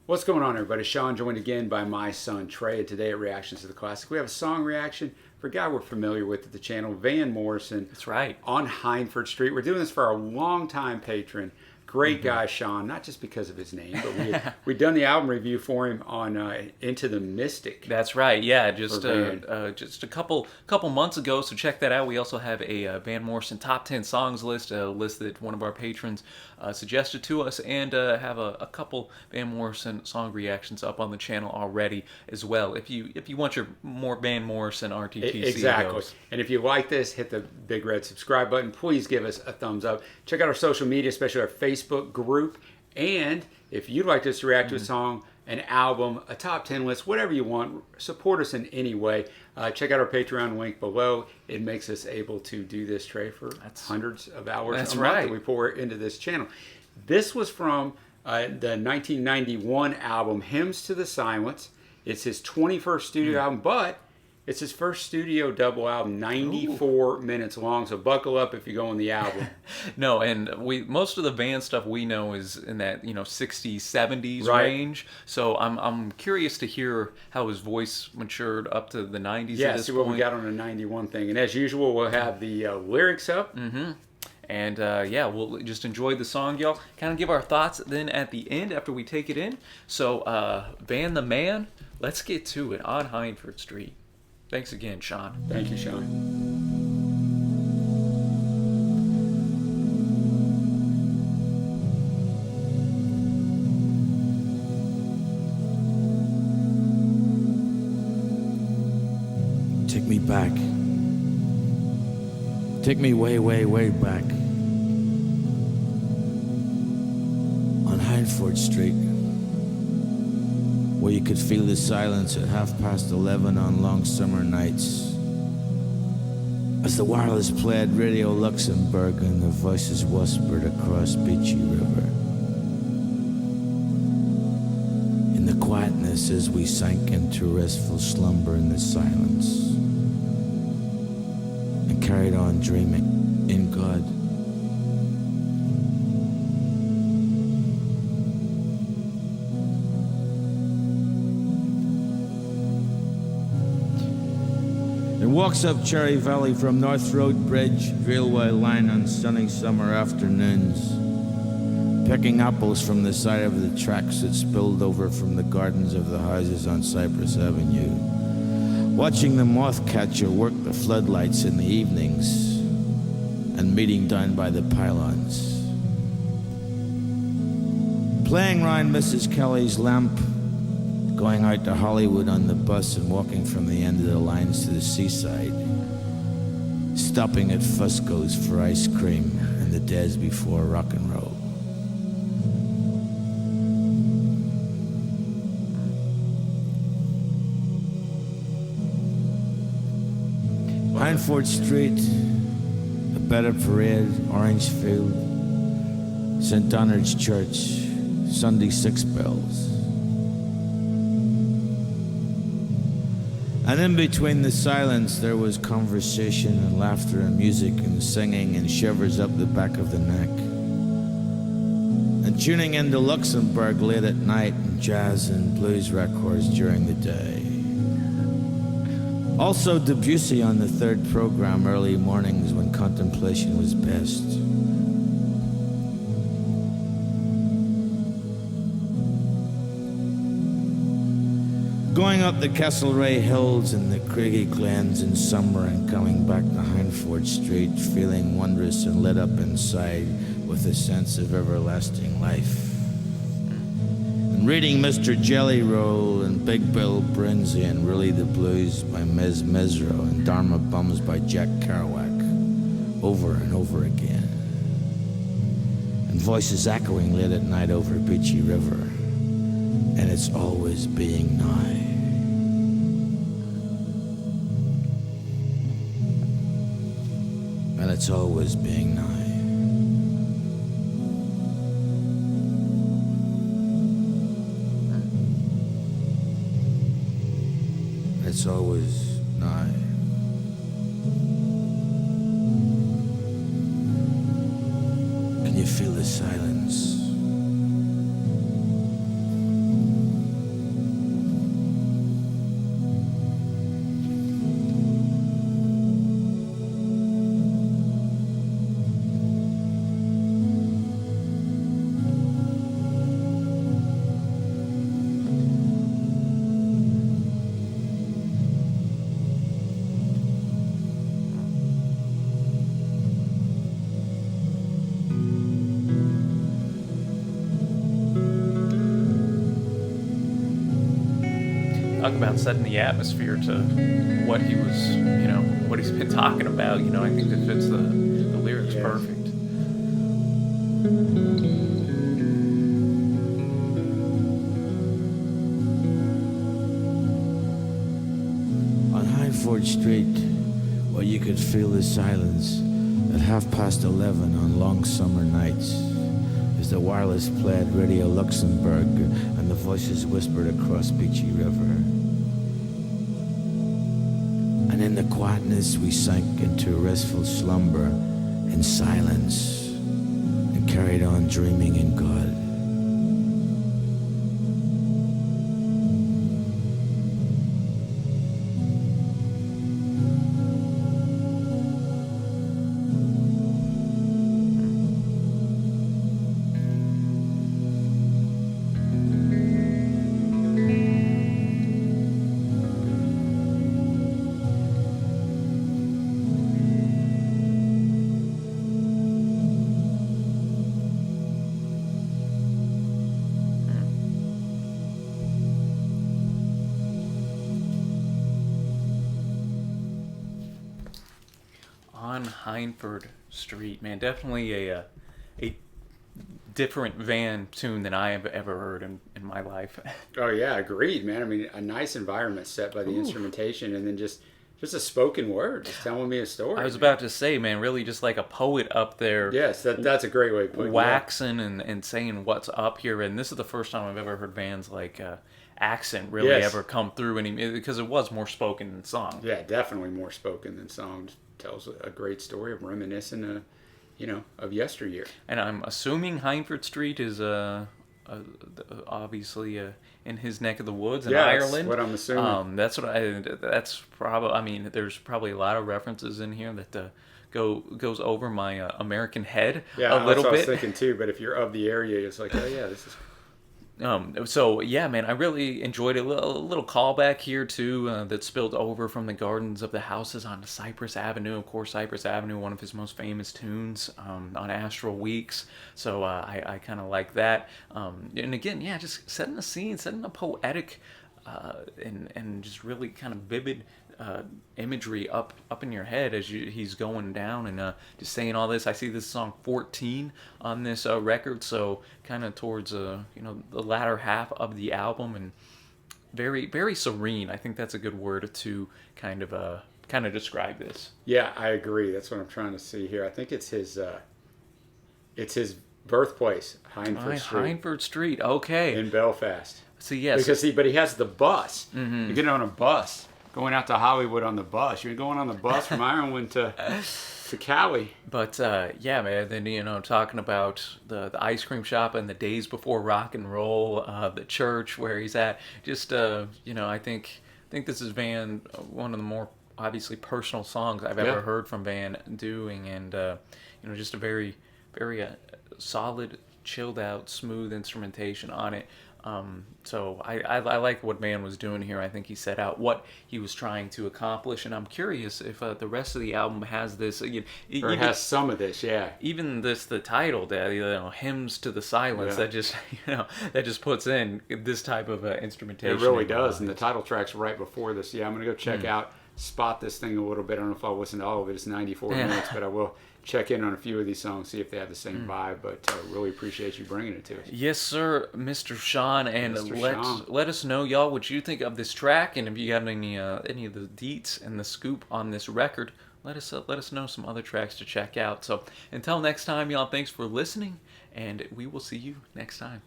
What's going on, everybody? Sean, joined again by my son Trey. And today at Reactions to the Classic, we have a song reaction for a guy we're familiar with at the channel, Van Morrison. That's right. On Hyndford Street. We're doing this for our longtime patron. Great guy, Sean, not just because of his name, but we've done the album review for him on Into the Mystic. That's right. Yeah, just a couple months ago. So check that out. We also have a Van Morrison top 10 songs list, a list that one of our patrons suggested to us, and have a couple Van Morrison song reactions up on the channel already as well. If you want your more Van Morrison RTTC exactly. goes. And if you like this, hit the big red subscribe button. Please give us a thumbs up. Check out our social media, especially our Facebook group. And if you'd like us to react to a song, an album, a top 10 list, whatever you want, support us in any way. Check out our Patreon link below. It makes us able to do this, Trey, for hundreds of hours a month that we pour into this channel. This was from the 1991 album, Hymns to the Silence. It's his 21st studio album, but it's his first studio double album, 94 minutes long. So buckle up if you go on the album. No, and most of the Van stuff we know is in that 60s, 70s range. So I'm curious to hear how his voice matured up to the 90s. Yeah, at this see point. What we got on the 91 thing. And as usual, we'll have the lyrics up. And yeah, we'll just enjoy the song, y'all. Kind of give our thoughts then at the end after we take it in. So Van the Man, let's get to it on Hyndford Street. Thanks again, Sean. Thank you, Sean. Take me back. Take me way, way, way back. On Hyndford Street, where you could feel the silence at 11:30 on long summer nights, as the wireless played Radio Luxembourg and the voices whispered across Beachy River. In the quietness as we sank into restful slumber in the silence, and carried on dreaming in God. And walks up Cherry Valley from North Road Bridge railway line on sunny summer afternoons, picking apples from the side of the tracks that spilled over from the gardens of the houses on Cypress Avenue, watching the moth catcher work the floodlights in the evenings, and meeting down by the pylons, playing round Mrs. Kelly's lamp, going out to Hollywood on the bus and walking from the end of the lines to the seaside, stopping at Fusco's for ice cream in the days before rock and roll. Hyndford Street, a better parade, Orange Field, St. Donald's Church, Sunday six bells. And in between the silence, there was conversation and laughter and music and singing and shivers up the back of the neck. And tuning into Luxembourg late at night and jazz and blues records during the day. Also Debussy on the third program early mornings when contemplation was best. Going up the Castlereagh Hills and the Craigie Glens in summer and coming back to Hyndford Street feeling wondrous and lit up inside with a sense of everlasting life. And reading Mr. Jelly Roll and Big Bill Brinsley and Really the Blues by Ms. Mesro and Dharma Bums by Jack Kerouac over and over again. And voices echoing late at night over Beachy River. And it's always being nigh. And it's always being nigh. It's always nigh. Can you feel the silence? talk about setting the atmosphere to what he was, what he's been talking about. I think that fits the lyrics perfect. On Hyndford Street, where you could feel the silence at 11:30 on long summer nights, as the wireless played Radio Luxembourg and the voices whispered across Beachy River. And in the quietness we sank into restful slumber in silence and carried on dreaming in God. On Hyndford Street, man, definitely a different Van tune than I have ever heard in my life. Oh yeah, agreed, man. I mean, a nice environment set by the instrumentation, and then just a spoken word, just telling me a story. I was about to say, man, really just like a poet up there. Yes, that's a great way to put it. Waxing and saying what's up here, and this is the first time I've ever heard Van's accent really ever come through, because it was more spoken than song. Yeah, definitely more spoken than song. Tells a great story of reminiscing, of yesteryear. And I'm assuming Hyndford Street is obviously in his neck of the woods in Ireland. That's what I'm assuming. That's probably. I mean, there's probably a lot of references in here that goes over my American head a little bit. Yeah, that's what I was thinking too. But if you're of the area, it's like, oh yeah, this is. So yeah, man, I really enjoyed it. A little callback here too that spilled over from the gardens of the houses onto Cypress Avenue. Of course, Cypress Avenue, one of his most famous tunes on Astral Weeks. So I kind of like that. And again, yeah, just setting the scene, setting a poetic and just really kind of vivid imagery up in your head as he's going down and just saying all this. I see this song 14 on this record, so kind of towards the latter half of the album, and very very serene. I think that's a good word to kind of describe this. Yeah, I agree. That's what I'm trying to see here. I think it's his birthplace, Hyndford Street. Hyndford Street, okay. In Belfast. So yes, but he has the bus. Mm-hmm. You get on a bus. Going out to Hollywood on the bus. You're going on the bus from Ireland to Cali. But yeah, man. Then talking about the ice cream shop and the days before rock and roll, the church where he's at. Just I think this is Van, one of the more obviously personal songs I've ever heard from Van doing, and just a very very solid, chilled out, smooth instrumentation on it. So I like what Van was doing here. I think he set out what he was trying to accomplish, and I'm curious if the rest of the album has this. Or it has some of this, yeah. Even the title, hymns to the silence. That just puts in this type of instrumentation. It really does, and the title track's right before this. Yeah, I'm gonna go check out, spot this thing a little bit. I don't know if I'll listen to all of it. It's 94 minutes, but I will check in on a few of these songs, see if they have the same vibe. But really appreciate you bringing it to us. Yes, sir, Mr. Sean. And let us know, y'all, what you think of this track, and if you have any of the deets and the scoop on this record, let us know some other tracks to check out. So until next time, y'all, thanks for listening, and we will see you next time.